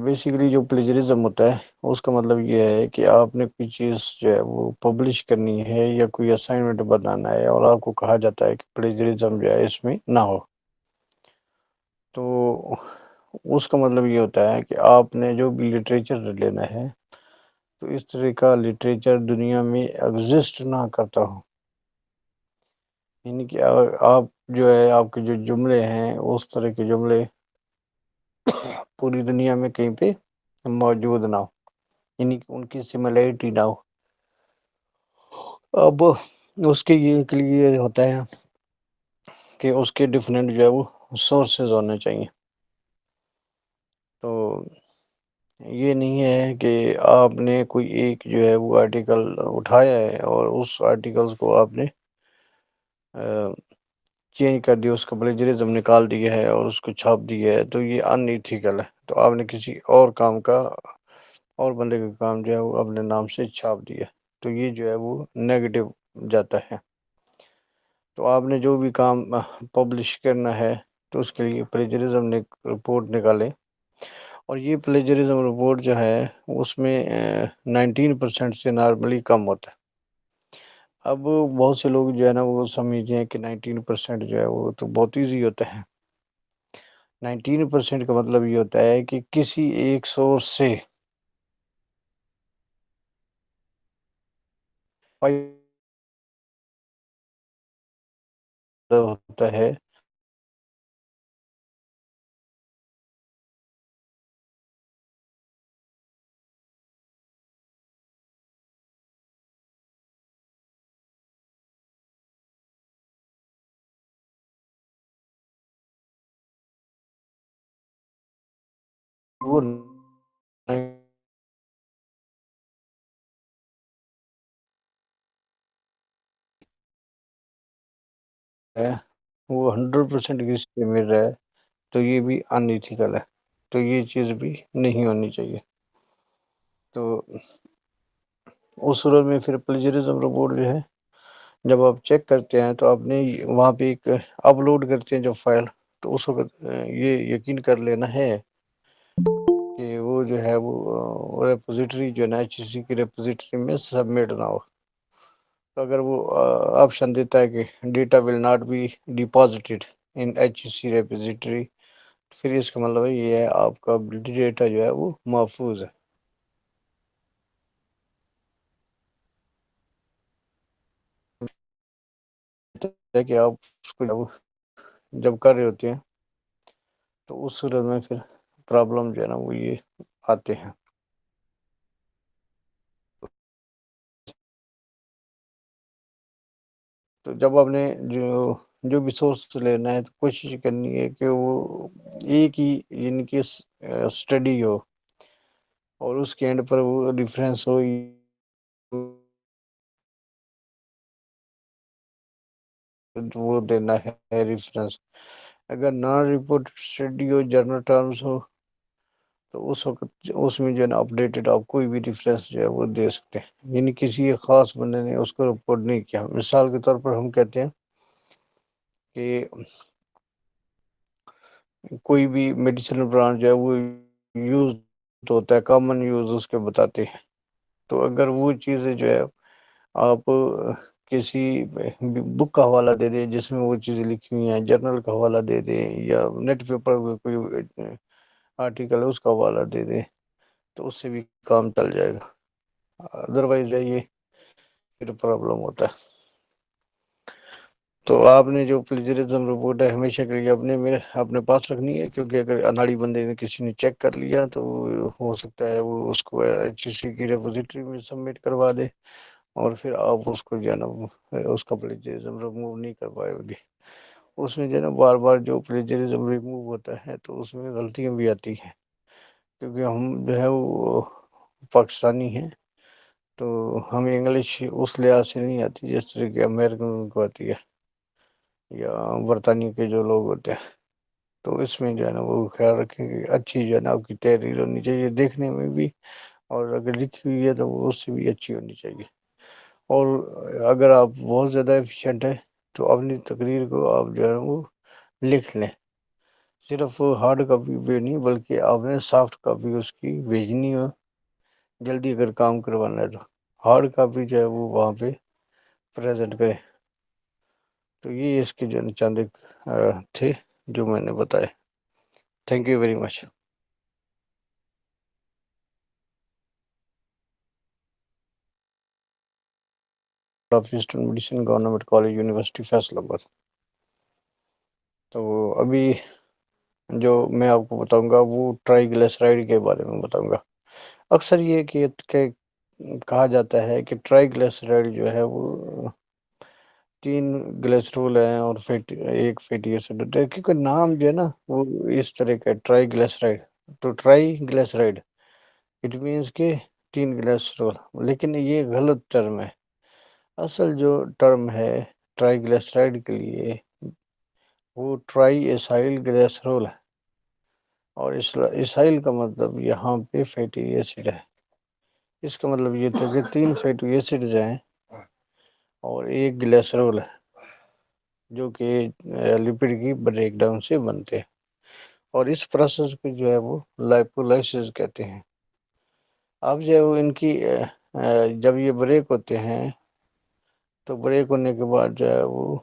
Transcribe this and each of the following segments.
Basically جو plagiarism ہوتا ہے اس کا مطلب یہ ہے کہ آپ نے کوئی چیز جو ہے وہ پبلش کرنی ہے یا کوئی اسائنمنٹ بنانا ہے اور آپ کو کہا جاتا ہے کہ پلیجرزم جو ہے اس میں نہ ہو، تو اس کا مطلب یہ ہوتا ہے کہ آپ نے جو بھی لٹریچر لینا ہے تو اس طرح کا لٹریچر دنیا میں ایگزسٹ نہ کرتا ہو، یعنی کہ آپ جو ہے آپ کے جو جملے ہیں اس طرح کے جملے پوری دنیا میں کہیں پہ موجود نہ ہو، یعنی کہ ان کی سملیرٹی نہ ہو۔ اب اس کے یہ لیے ہوتا ہے کہ اس کے ڈیفرنٹ جو ہے وہ سورسز ہونے چاہیے۔ تو یہ نہیں ہے کہ آپ نے کوئی ایک جو ہے وہ آرٹیکل اٹھایا ہے اور اس آرٹیکلز کو آپ نے چینج کر دیا، اس کا پلیجرزم نکال دیا ہے اور اس کو چھاپ دیا ہے، تو یہ ان ایتھیکل ہے۔ تو آپ نے کسی اور کام کا اور بندے کا کام جو ہے وہ اپنے نام سے چھاپ دیا، تو یہ جو ہے وہ نیگیٹو جاتا ہے۔ تو آپ نے جو بھی کام پبلش کرنا ہے تو اس کے لیے پلیجرزم رپورٹ نکالیں، اور یہ پلیجرزم رپورٹ جو ہے اس میں 19% سے نارملی کم ہوتا ہے۔ اب بہت سے لوگ جو ہے نا وہ سمجھتے ہیں کہ 19% جو ہے وہ تو بہت ایزی ہوتا ہے۔ 19% کا مطلب یہ ہوتا ہے کہ کسی ایک سورس سے ہوتا ہے وہ ہے وہ 100% کسی سے مل رہا ہے، تو یہ بھی ان ایتھیکل ہے، تو یہ چیز بھی نہیں ہونی چاہیے۔ تو اس صورت میں پھر پلیجرزم رپورٹ جو ہے جب آپ چیک کرتے ہیں تو آپ نے وہاں پہ ایک اپلوڈ کرتے ہیں جب فائل، تو اس وقت یہ یقین کر لینا ہے کہ وہ جو ہے وہ ریپوزیٹری جو ہے نا HCC کی ریپوزیٹری میں سبمٹ نہ ہو۔ تو اگر وہ آپشن دیتا ہے کہ data will not be deposited in HCC repository, پھر اس کا مطلب یہ ہے آپ کا ڈیٹا جو ہے وہ محفوظ ہے کہ آپ اس کو جب کر رہے ہوتے ہیں تو اس صورت میں پھر پرابلم جو ہے نا وہ یہ آتے ہیں۔ تو جب آپ نے جو بھی سورس لینا ہے تو کوشش کرنی ہے کہ وہ ایک ہی یعنی کہ اسٹڈی ہو اور اس کے اینڈ پر وہ ریفرنس ہو، وہ دینا ہے ریفرنس۔ اگر نان رپورٹ اسٹڈی ہو، جرنل ٹرمز ہو، تو اس وقت اس میں جو ہے نا اپڈیٹڈ آپ کوئی بھی ریفرنس جو ہے وہ دے سکتے ہیں، یعنی کسی ایک خاص بندے نے اس کو رپورٹ نہیں کیا۔ مثال کے طور پر ہم کہتے ہیں کہ کوئی بھی میڈیسنل برانڈ جو ہے وہ یوز ہوتا ہے، کامن یوز اس کے بتاتے ہیں، تو اگر وہ چیزیں جو ہے آپ کسی بک کا حوالہ دے دیں جس میں وہ چیزیں لکھی ہوئی ہیں، جرنل کا حوالہ دے دیں یا نیٹ پیپر کوئی آرٹیکل ہے اس کا حوالہ دے دیں، تو اس سے بھی کام چل جائے گا۔ ادروائز یہ پھر پرابلم ہوتا ہے۔ تو آپ نے جو پلیجرزم رپورٹ ہے ہمیشہ کے لیے اپنے پاس رکھنی ہے، کیونکہ اگر اناڑی بندے نے کسی نے چیک کر لیا تو ہو سکتا ہے وہ اس کو HCC کی ریپوزیٹری میں سبمٹ کروا دے، اور پھر آپ اس کو جو ہے نا اس کا پلیجرزم ریموو نہیں کر پائے گی۔ اس میں جو ہے نا بار بار جو پلیجرزم ریموو ہوتا ہے تو اس میں غلطیاں بھی آتی ہیں، کیونکہ ہم جو ہے وہ پاکستانی ہیں، تو ہمیں انگلش اس لحاظ سے نہیں آتی جس طرح کہ امریکن کو آتی ہے یا برطانیہ کے جو لوگ ہوتے ہیں۔ تو اس میں جو ہے نا وہ خیال رکھیں کہ اچھی جو ہے نا آپ کی تحریر ہونی چاہیے دیکھنے میں بھی، اور اگر لکھی ہوئی ہے تو وہ اس سے بھی اچھی ہونی چاہیے۔ اور اگر آپ بہت زیادہ ایفیشینٹ ہیں تو اپنی تقریر کو آپ جو ہے وہ لکھ لیں، صرف ہارڈ کاپی پہ نہیں بلکہ آپ نے سافٹ کاپی اس کی بھیجنی ہو جلدی اگر کام کروانا ہے تو ہارڈ کاپی جو ہے وہ وہاں پہ پریزنٹ کرے. تو یہ اس کے جو چند تھے جو میں نے بتائے. Thank you very much. Of eastern medicine government college university Faisal آباد. تو ابھی جو میں آپ کو بتاؤں گا وہ ٹرائی گلیسرائڈ کے بارے میں بتاؤں گا. اکثر یہ کہ کہا جاتا ہے کہ ٹرائی گلیسرائڈ جو ہے وہ 3 گلیسرول ہیں اور ایک فیٹی ایسڈ ہوتا ہے کیونکہ نام جو ہے نا وہ اس طرح کا ٹرائی گلیسرائڈ. تو ٹرائی گلیسرائڈ اٹ مینس کہ 3 گلیسرول لیکن یہ غلط ٹرم ہے. اصل جو ٹرم ہے ٹرائی گلیسرائڈ کے لیے وہ ٹرائی ایسائل گلیسرول ہے. اور اسرائیل کا مطلب یہاں پہ فیٹی ایسڈ ہے. اس کا مطلب یہ تھا کہ 3 فیٹی ایسڈز ہیں اور ایک گلیسرول ہے جو کہ لپڈ کی بریک ڈاؤن سے بنتے ہیں. اور اس پروسیس کو جو ہے وہ لائپولائسس کہتے ہیں. اب جو ان کی جب یہ بریک ہوتے ہیں تو بریک ہونے کے بعد جو ہے وہ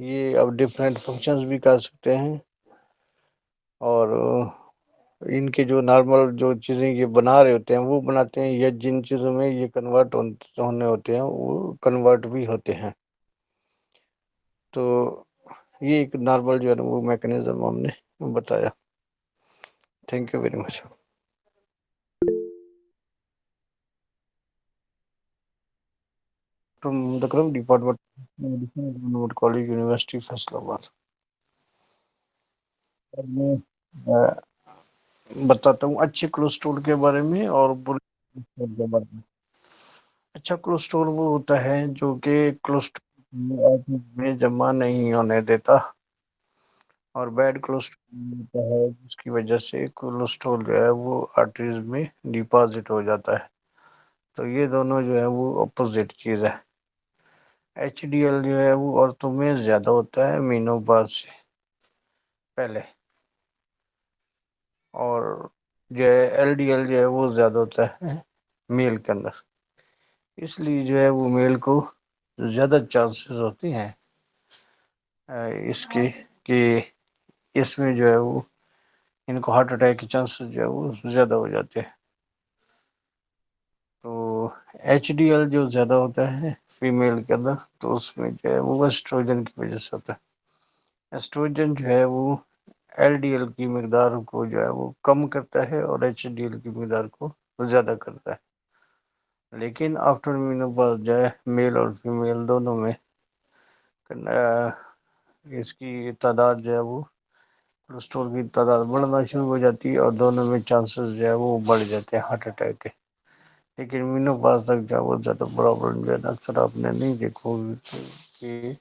یہ اب ڈفرینٹ فنکشنز بھی کر سکتے ہیں. اور ان کے جو نارمل جو چیزیں یہ بنا رہے ہوتے ہیں وہ بناتے ہیں یا جن چیزوں میں یہ کنورٹ ہونے ہوتے ہیں وہ کنورٹ بھی ہوتے ہیں. تو یہ ایک نارمل جو ہے نا وہ میکانزم ہم نے بتایا. Thank you very much. Department college university Faisal آباد. میں بتاتا ہوں اچھے کولسٹرول کے بارے میں اور برے کولسٹرول کے بارے میں. اچھا کولسٹرول وہ ہوتا ہے جو کہ کولسٹرول میں جمع نہیں ہونے دیتا اور بیڈ کولسٹرول ہوتا ہے جس کی وجہ سے کولسٹرول جو ہے وہ آرٹریز میں ڈپازٹ ہو جاتا ہے. تو یہ دونوں جو ہے وہ اپوزٹ چیز ہے. ایچ ڈی ایل جو ہے وہ عورتوں میں زیادہ ہوتا ہے مینو بعد سے پہلے. اور جو ہے ایل ڈی ایل جو ہے وہ زیادہ ہوتا ہے میل کے اندر. اس لیے جو ہے وہ میل کو زیادہ چانسز ہوتے ہیں اس کی کہ اس میں جو ہے وہ ان کو ہارٹ اٹیک کے چانسز جو ہے وہ زیادہ ہو جاتے ہیں. تو ایچ ڈی ایل جو زیادہ ہوتا ہے فیمیل کے اندر تو اس میں جو ہے وہ ایسٹروجن کی وجہ سے ہوتا ہے. ایسٹروجن جو ہے وہ ایل ڈی ایل کی مقدار کو جو ہے وہ کم کرتا ہے اور ایچ ڈی ایل کی مقدار کو زیادہ کرتا ہے. لیکن آفٹر مینوپاز جو ہے میل اور فیمیل دونوں میں اس کی تعداد جو ہے وہ کولسٹرول کی تعداد بڑھنا شروع ہو جاتی ہے اور دونوں میں چانسز جو ہے وہ بڑھ جاتے ہیں ہارٹ اٹیک کے. لیکن مینوپاز تک جو ہے وہ زیادہ پرابلم جو ہے نا اکثر آپ نے نہیں دیکھو کہ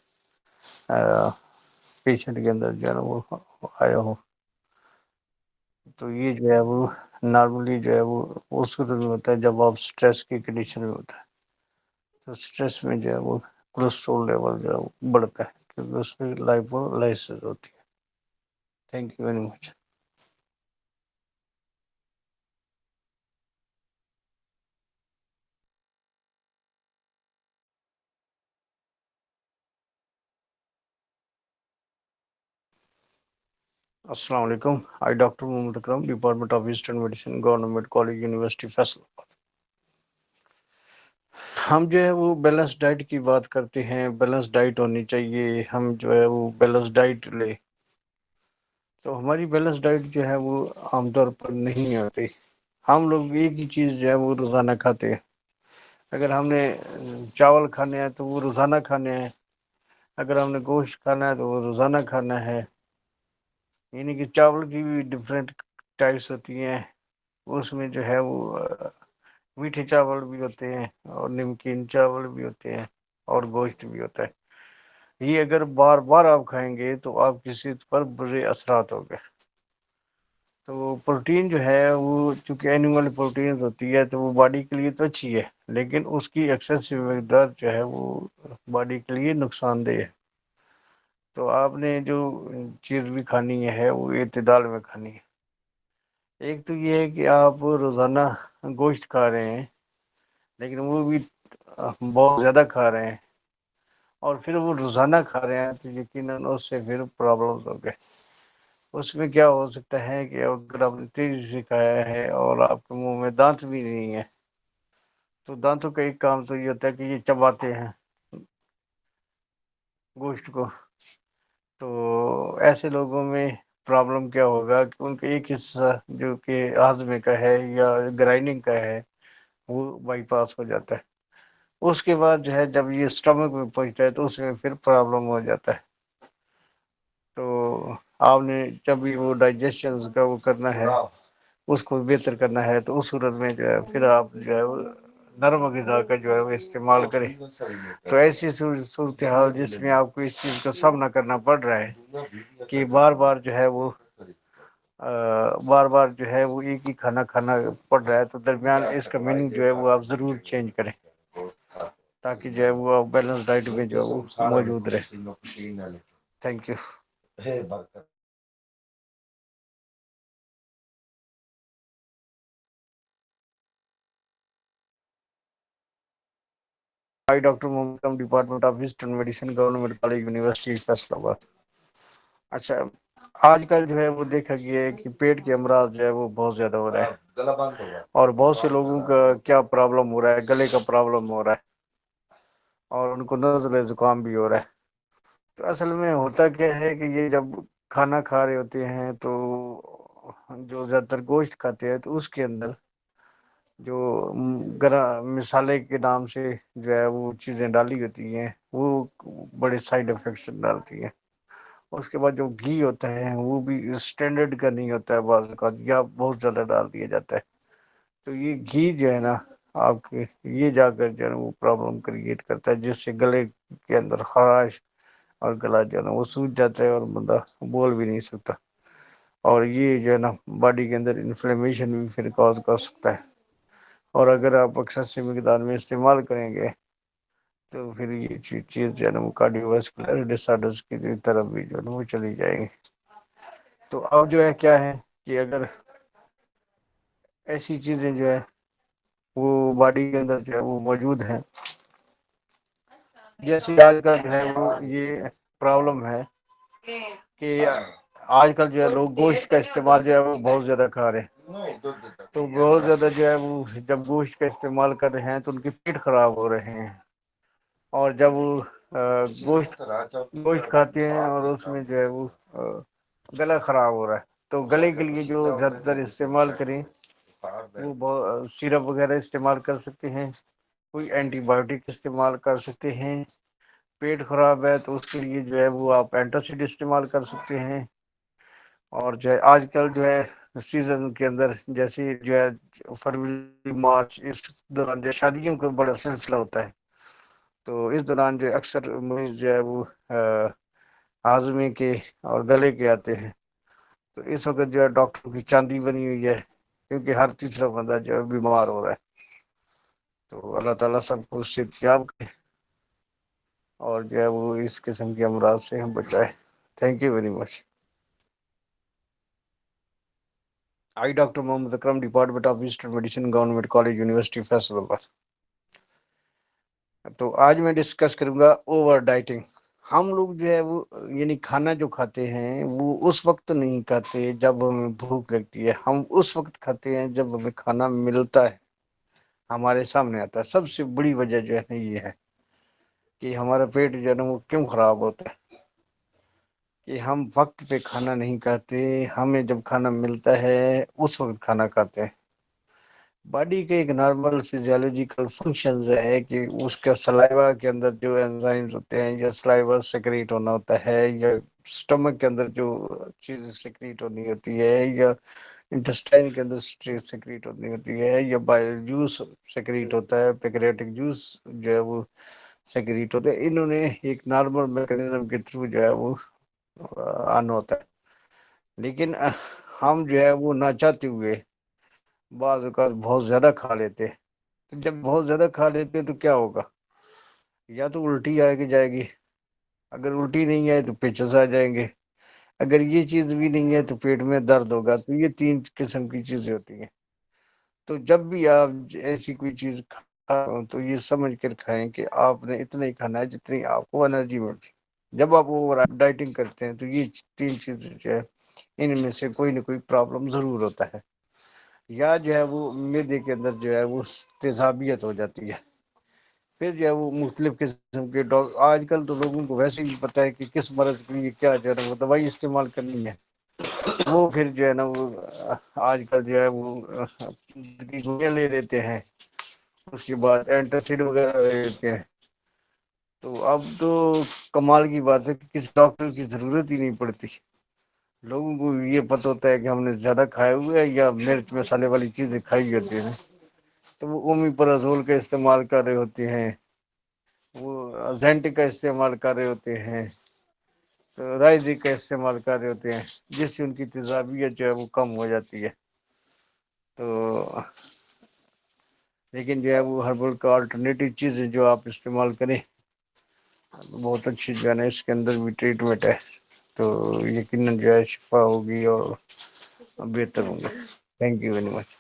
پیشنٹ کے اندر جو ہے نا وہ آیا ہو. تو یہ جو ہے وہ نارملی جو ہے وہ اس وقت میں ہوتا ہے جب آپ اسٹریس کی کنڈیشن میں ہوتا ہے. تو اسٹریس میں جو ہے وہ کولسٹرول لیول جو ہے وہ بڑھتا ہے کیونکہ اس میں لائپولائسس ہوتی ہے. Thank you very much. السلام علیکم. I doctor Muhammad Akram department of eastern medicine government college university Faisalabad. ہم جو ہے وہ بیلنس ڈائٹ کی بات کرتے ہیں. بیلنس ڈائٹ ہونی چاہیے. ہم جو ہے وہ بیلنس ڈائٹ لے تو ہماری بیلنس ڈائٹ جو ہے وہ عام طور پر نہیں آتی. ہم لوگ ایک ہی چیز جو ہے وہ روزانہ کھاتے ہیں. اگر ہم نے چاول کھانے ہیں تو وہ روزانہ کھانے ہیں. اگر ہم نے گوشت کھانا ہے تو وہ روزانہ کھانا ہے. یعنی کہ چاول کی بھی ڈفرینٹ ٹائپس ہوتی ہیں. اس میں جو ہے وہ میٹھے چاول بھی ہوتے ہیں اور نمکین چاول بھی ہوتے ہیں اور گوشت بھی ہوتا ہے. یہ اگر بار بار آپ کھائیں گے تو آپ کی صحت پر برے اثرات ہوں گے. تو پروٹین جو ہے وہ چونکہ اینیمل پروٹینز ہوتی ہے تو وہ باڈی کے لیے تو اچھی ہے لیکن اس کی ایکسیسو مقدار جو ہے وہ باڈی کے لیے نقصان دہ ہے. تو آپ نے جو چیز بھی کھانی ہے وہ اعتدال میں کھانی ہے۔ ایک تو یہ ہے کہ آپ روزانہ گوشت کھا رہے ہیں، لیکن وہ بھی بہت زیادہ کھا رہے ہیں، اور پھر وہ روزانہ کھا رہے ہیں تو یقیناً اس سے پھر پرابلمز ہو گئے۔ اس میں کیا ہو سکتا ہے کہ اگر آپ نے تیزی سے کھایا ہے اور آپ کے منہ میں دانت بھی نہیں ہے، تو دانتوں کا ایک کام تو یہ ہوتا ہے کہ یہ چباتے ہیں گوشت کو۔ تو ایسے لوگوں میں پرابلم کیا ہوگا کہ ان کا ایک حصہ جو کہ ہاضمے کا ہے یا گرائنڈنگ کا ہے وہ بائی پاس ہو جاتا ہے۔ اس کے بعد جو ہے جب یہ اسٹمک میں پہنچتا ہے تو اس میں پھر پرابلم ہو جاتا ہے۔ تو آپ نے جب بھی وہ ڈائجیشن کا وہ کرنا ہے، اس کو بہتر کرنا ہے، تو اس صورت میں جو ہے پھر آپ جو ہے نرم غذا کا جو ہے وہ استعمال کریں۔ تو ایسی صورتحال جس میں آپ کو اس چیز کا سامنا کرنا پڑ رہا ہے کہ بار بار جو ہے وہ ایک ہی کھانا کھانا پڑ رہا ہے، تو درمیان اس کا مینو جو ہے وہ آپ ضرور چینج کریں تاکہ جو ہے وہ بیلنس ڈائٹ میں جو ہے وہ موجود رہے۔ Thank you. I doctor Muhammad Akram, department of eastern medicine, government college university Faisal آباد۔ اچھا، آج کل جو ہے وہ دیکھا گیا ہے کہ پیٹ کے امراض جو ہے وہ بہت زیادہ ہو رہا ہے، اور بہت سے لوگوں کا کیا پرابلم ہو رہا ہے، گلے کا پرابلم ہو رہا ہے، اور ان کو نزلہ زکام بھی ہو رہا ہے۔ تو اصل میں ہوتا کیا ہے کہ یہ جب کھانا کھا رہے ہوتے ہیں تو جو زیادہ تر گوشت کھاتے ہیں تو اس کے اندر جو مسالے کے نام سے جو ہے وہ چیزیں ڈالی ہوتی ہیں وہ بڑے سائیڈ افیکٹس ڈالتی ہیں۔ اس کے بعد جو گھی ہوتا ہے وہ بھی اسٹینڈرڈ کا نہیں ہوتا ہے، بعض اوقات یا بہت زیادہ ڈال دیا جاتا ہے۔ تو یہ گھی جو ہے نا آپ کے یہ جا کر جو ہے وہ پرابلم کریٹ کرتا ہے، جس سے گلے کے اندر خراش اور گلا جو ہے نا وہ سوج جاتا ہے اور بندہ بول بھی نہیں سکتا، اور یہ جو ہے نا باڈی کے اندر انفلیمیشن بھی پھر کاز کر سکتا ہے۔ اور اگر آپ اکثر مقدار میں استعمال کریں گے تو پھر یہ چیز جو ہے نا وہ کارڈیو واسکولر ڈس آرڈرز کی طرف بھی جو ہے نا وہ چلی جائیں گی۔ تو اب جو ہے کیا ہے کہ اگر ایسی چیزیں جو ہے وہ باڈی کے اندر جو ہے وہ موجود ہیں، جیسے آج کل جو ہے وہ یہ پرابلم ہے کہ آج کل جو ہے لوگ گوشت کا استعمال جو ہے وہ بہت زیادہ کھا رہے ہیں، تو بہت زیادہ جو ہے وہ جب گوشت کا استعمال کر رہے ہیں تو ان کے پیٹ خراب ہو رہے ہیں، اور جب وہ گوشت کھاتے ہیں اور اس میں جو ہے وہ گلا خراب ہو رہا ہے، تو گلے کے لیے جو زیادہ تر استعمال کریں وہ سیرپ وغیرہ استعمال کر سکتے ہیں، کوئی اینٹی بایوٹک استعمال کر سکتے ہیں۔ پیٹ خراب ہے تو اس کے لیے جو ہے وہ آپ اینٹاسڈ استعمال کر سکتے ہیں۔ اور جو ہے آج کل جو ہے سیزن کے اندر جیسے جو ہے فروری مارچ، اس دوران جو شادیوں کا بڑا سلسلہ ہوتا ہے، تو اس دوران جو اکثر مریض جو ہے وہ ہاضمے کے اور گلے کے آتے ہیں۔ تو اس وقت جو ہے ڈاکٹر کی چاندی بنی ہوئی ہے، کیونکہ ہر تیسرا بندہ جو ہے بیمار ہو رہا ہے۔ تو اللہ تعالیٰ سب کو صحت یاب کرے اور جو ہے وہ اس قسم کے امراض سے ہم بچائے۔ Thank you very much. I doctor Muhammad Akram, department of eastern medicine, government college university Faisal آباد۔ تو آج میں ڈسکس کروں گا اوور ڈائٹنگ۔ ہم لوگ جو ہے وہ یعنی کھانا جو کھاتے ہیں وہ اس وقت نہیں کھاتے جب ہمیں بھوک لگتی ہے، ہم اس وقت کھاتے ہیں جب ہمیں کھانا ملتا ہے، ہمارے سامنے آتا ہے۔ سب سے بڑی وجہ جو ہے نا یہ ہے کہ ہمارا پیٹ جو ہے نا وہ کیوں خراب ہوتا ہے کہ ہم وقت پہ کھانا نہیں کھاتے، ہمیں جب کھانا ملتا ہے اس وقت کھانا کھاتے ہیں۔ باڈی کے ایک نارمل فزیولوجیکل فنکشنز ہے کہ اس کا سلائیوا کے اندر جو انزائمز ہوتے ہیں یا سلائیوا سیکریٹ ہونا ہوتا ہے، یا سٹمک کے اندر جو چیزیں سیکریٹ ہونی ہوتی ہے، یا انٹسٹائن کے اندر سیکریٹ ہونی ہوتی ہے، یا بائل جوس سیکریٹ ہوتا ہے، پیکریٹک جوس جو ہے وہ سیکریٹ ہوتا ہے، انہوں نے ایک نارمل میکانزم کے تھرو جو ہے وہ آنا ہوتا ہے۔ لیکن ہم جو ہے وہ نہ چاہتے ہوئے بعض اوقات بہت زیادہ کھا لیتے، تو جب بہت زیادہ کھا لیتے تو کیا ہوگا؟ یا تو الٹی آ کے جائے گی، اگر الٹی نہیں آئے تو پیچس آ جائیں گے، اگر یہ چیز بھی نہیں ہے تو پیٹ میں درد ہوگا. تو یہ تین قسم کی چیزیں ہوتی ہیں. تو جب بھی آپ ایسی کوئی چیز تو یہ سمجھ کر کھائیں کہ آپ نے اتنا ہی کھانا ہے جتنی آپ کو انرجی ملتی. جب آپ ڈائٹنگ کرتے ہیں تو یہ تین چیزیں جو ہے ان میں سے کوئی نہ کوئی پرابلم ضرور ہوتا ہے. یا جو ہے وہ معدے کے اندر جو ہے وہ تیزابیت ہو جاتی ہے. پھر جو ہے وہ مختلف قسم کے آج کل تو لوگوں کو ویسے بھی پتہ ہے کہ کس مرض کے لیے کیا جو ہے وہ دوائی استعمال کرنی ہے. وہ پھر جو ہے نا وہ آج کل جو ہے وہ گولیاں لے لیتے ہیں، اس کے بعد اینٹاسڈ وغیرہ لے لیتے ہیں. تو اب تو کمال کی بات ہے کہ کسی ڈاکٹر کی ضرورت ہی نہیں پڑتی. لوگوں کو یہ پتہ ہوتا ہے کہ ہم نے زیادہ کھائے ہوئے ہے یا مرچ مسالے والی چیزیں کھائی ہوتی ہیں. تو وہ اومیپرازول کا استعمال کر رہے ہوتے ہیں، وہ زینٹی کا استعمال کر رہے ہوتے ہیں، رائزی کا استعمال کر رہے ہوتے ہیں، جس سے ان کی تیزابیت جو ہے وہ کم ہو جاتی ہے. تو لیکن جو ہے وہ ہربل کا آلٹرنیٹیو چیزیں جو آپ استعمال کریں بہت اچھی جو ہے نا اس کے اندر بھی ٹریٹمنٹ ہے. تو یقیناً جو ہے شفا ہوگی اور بہتر ہوگا. تھینک یو ویری مچ.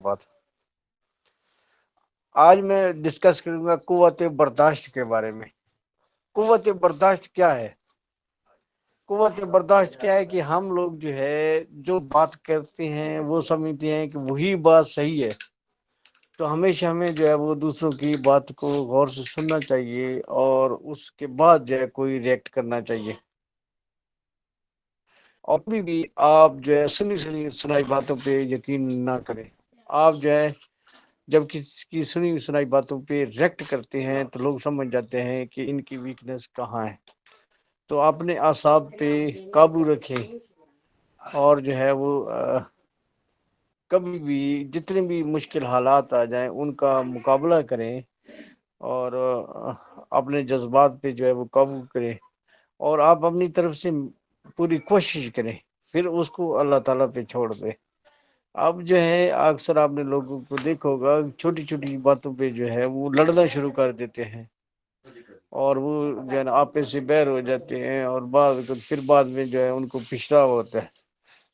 بات آج میں ڈسکس کروں گا قوت برداشت کے بارے میں. قوت برداشت کیا ہے؟ قوت برداشت کیا ہے کہ ہم لوگ جو ہے جو بات کرتے ہیں وہ سمجھتے ہیں کہ وہی بات صحیح ہے. تو ہمیشہ ہمیں جو ہے وہ دوسروں کی بات کو غور سے سننا چاہیے اور اس کے بعد جو ہے کوئی ریئیکٹ کرنا چاہیے. اور ابھی بھی آپ جو ہے سنی سنائی باتوں پہ یقین نہ کریں. آپ جو ہے جب کسی کی سنی سنائی باتوں پہ ریئیکٹ کرتے ہیں تو لوگ سمجھ جاتے ہیں کہ ان کی ویکنیس کہاں ہے. تو اپنے اعصاب پہ قابو رکھیں اور جو ہے وہ کبھی بھی جتنے بھی مشکل حالات آ جائیں ان کا مقابلہ کریں اور اپنے جذبات پہ جو ہے وہ قابو کریں اور آپ اپنی طرف سے پوری کوشش کریں. پھر اس کو اللہ تعالی پہ چھوڑ دیں. اب جو ہے اکثر آپ نے لوگوں کو دیکھا ہوگا چھوٹی چھوٹی باتوں پہ جو ہے وہ لڑنا شروع کر دیتے ہیں اور وہ جو ہے نا آپس سے بیر ہو جاتے ہیں اور پھر بعد میں جو ہے ان کو پچھتاوا ہوتا ہے.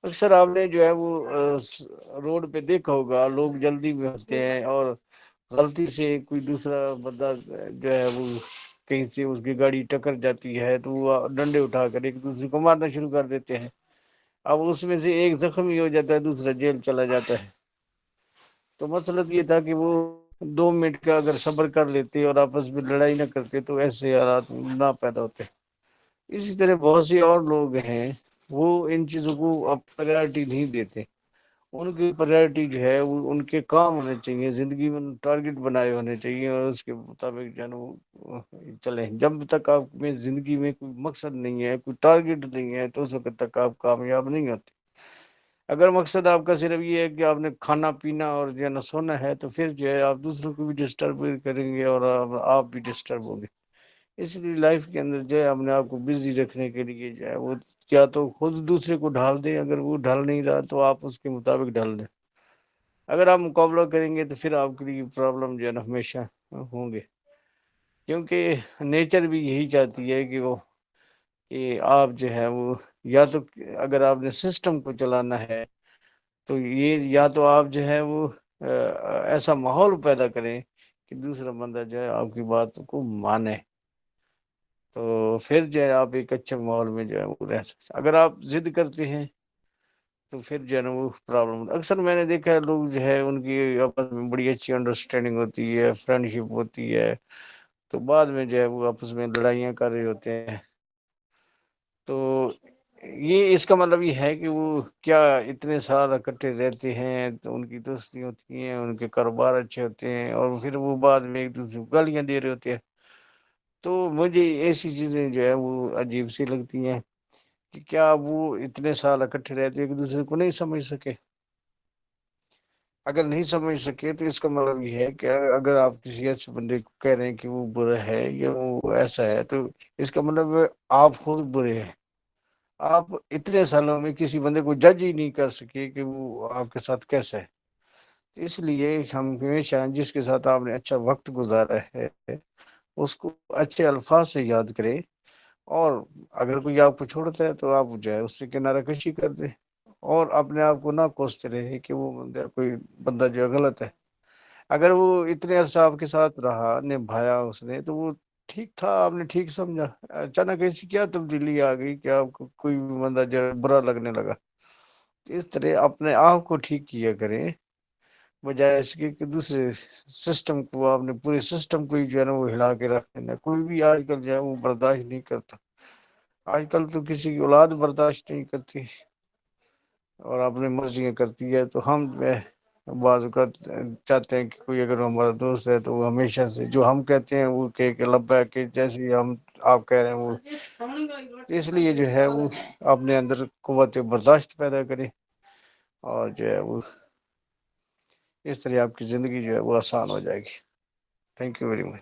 اکثر آپ نے جو ہے وہ روڈ پہ دیکھا ہوگا لوگ جلدی میں ہوتے ہیں اور غلطی سے کوئی دوسرا بندہ جو ہے وہ کہیں سے اس کی گاڑی ٹکر جاتی ہے تو وہ ڈنڈے اٹھا کر ایک دوسرے کو مارنا شروع کر دیتے ہیں. اب اس میں سے ایک زخمی ہو جاتا ہے دوسرا جیل چلا جاتا ہے. تو مطلب یہ تھا کہ وہ 2 منٹ کا اگر صبر کر لیتے اور آپس میں لڑائی نہ کرتے تو ایسے حالات نہ پیدا ہوتے. اسی طرح بہت سے اور لوگ ہیں وہ ان چیزوں کو اب پریورٹی نہیں دیتے. ان کی پریورٹی جو ہے وہ ان کے کام ہونے چاہیے، زندگی میں ٹارگیٹ بنائے ہونے چاہیے اور اس کے مطابق جو ہے وہ چلیں. جب تک آپ میں زندگی میں کوئی مقصد نہیں ہے کوئی ٹارگیٹ نہیں ہے تو اس وقت تک آپ کامیاب نہیں ہوتے. اگر مقصد آپ کا صرف یہ ہے کہ آپ نے کھانا پینا اور جو ہے نا سونا ہے تو پھر جو ہے آپ دوسروں کو بھی ڈسٹرب کریں گے اور آپ بھی ڈسٹرب ہوں گے. اس لیے لائف کے اندر جو ہے اپنے آپ کو بزی رکھنے کے لیے جو ہے وہ کیا تو خود دوسرے کو ڈھال دیں، اگر وہ ڈھل نہیں رہا تو آپ اس کے مطابق ڈھل دیں. اگر آپ مقابلہ کریں گے تو پھر آپ کے لیے پرابلم جو ہے نا ہمیشہ ہوں گے. کیونکہ نیچر بھی یہی چاہتی ہے کہ وہ کہ آپ جو ہے وہ یا تو اگر آپ نے سسٹم کو چلانا ہے تو یہ یا تو آپ جو ہے وہ ایسا ماحول پیدا کریں کہ دوسرا بندہ جو ہے آپ کی بات کو مانے. تو پھر جو ہے آپ ایک اچھے ماحول میں جو ہے وہ رہ سکتے. اگر آپ ضد کرتے ہیں تو پھر جو ہے نا وہ پرابلم. اکثر میں نے دیکھا ہے لوگ جو ہے ان کی آپس میں بڑی اچھی انڈرسٹینڈنگ ہوتی ہے، فرینڈ شپ ہوتی ہے، تو بعد میں جو ہے وہ آپس میں لڑائیاں کر رہے ہوتے ہیں. تو یہ اس کا مطلب یہ ہے کہ وہ کیا اتنے سال اکٹھے رہتے ہیں تو ان کی دوستی ہوتی ہیں، ان کے کاروبار اچھے ہوتے ہیں اور پھر وہ بعد میں ایک دوسرے کو گالیاں دے رہے ہوتے ہیں. تو مجھے ایسی چیزیں جو ہے وہ عجیب سی لگتی ہیں کہ کیا وہ اتنے سال اکٹھے رہتے ایک دوسرے کو نہیں سمجھ سکے. اگر نہیں سمجھ سکے تو اس کا مطلب یہ ہے کہ اگر آپ کسی ایسے بندے کو کہہ رہے ہیں کہ وہ برا ہے یا وہ ایسا ہے تو اس کا مطلب آپ خود برے ہیں. آپ اتنے سالوں میں کسی بندے کو جج ہی نہیں کر سکے کہ وہ آپ کے ساتھ کیسا ہے. اس لیے ہم ہمیشہ جس کے ساتھ آپ نے اچھا وقت گزارا ہے اس کو اچھے الفاظ سے یاد کرے، اور اگر کوئی آپ کو چھوڑتا ہے تو آپ جو ہے اس سے کنارہ کشی کر دیں، اور اپنے آپ کو نہ کوستے رہے کہ وہ کوئی بندہ جو ہے غلط ہے. اگر وہ اتنے عرصہ آپ کے ساتھ رہا، نبھایا اس نے، تو وہ ٹھیک تھا، آپ نے ٹھیک سمجھا. اچانک ایسی کیا تبدیلی آ گئی کہ آپ کو کوئی بھی بندہ جو ہے برا لگنے لگا؟ اس طرح اپنے آپ کو ٹھیک کیا کریں، بجائے اس کے کہ دوسرے سسٹم کو، آپ نے پورے سسٹم کو ہی جو ہے نا وہ ہلا کے رکھ دینا. کوئی بھی آج کل جو ہے وہ برداشت نہیں کرتا. آج کل تو کسی کی اولاد برداشت نہیں کرتی اور اپنی مرضیاں کرتی ہے. تو ہم بعض اوقات چاہتے ہیں کہ کوئی اگر ہمارا دوست ہے تو وہ ہمیشہ سے جو ہم کہتے ہیں وہ کہ لبیک کہ جیسے ہم آپ کہہ رہے ہیں وہ. اس لیے جو ہے وہ اپنے اندر قوت برداشت پیدا کرے، اور جو ہے وہ اس طرح آپ کی زندگی جو ہے وہ آسان ہو جائے گی. Thank you very much.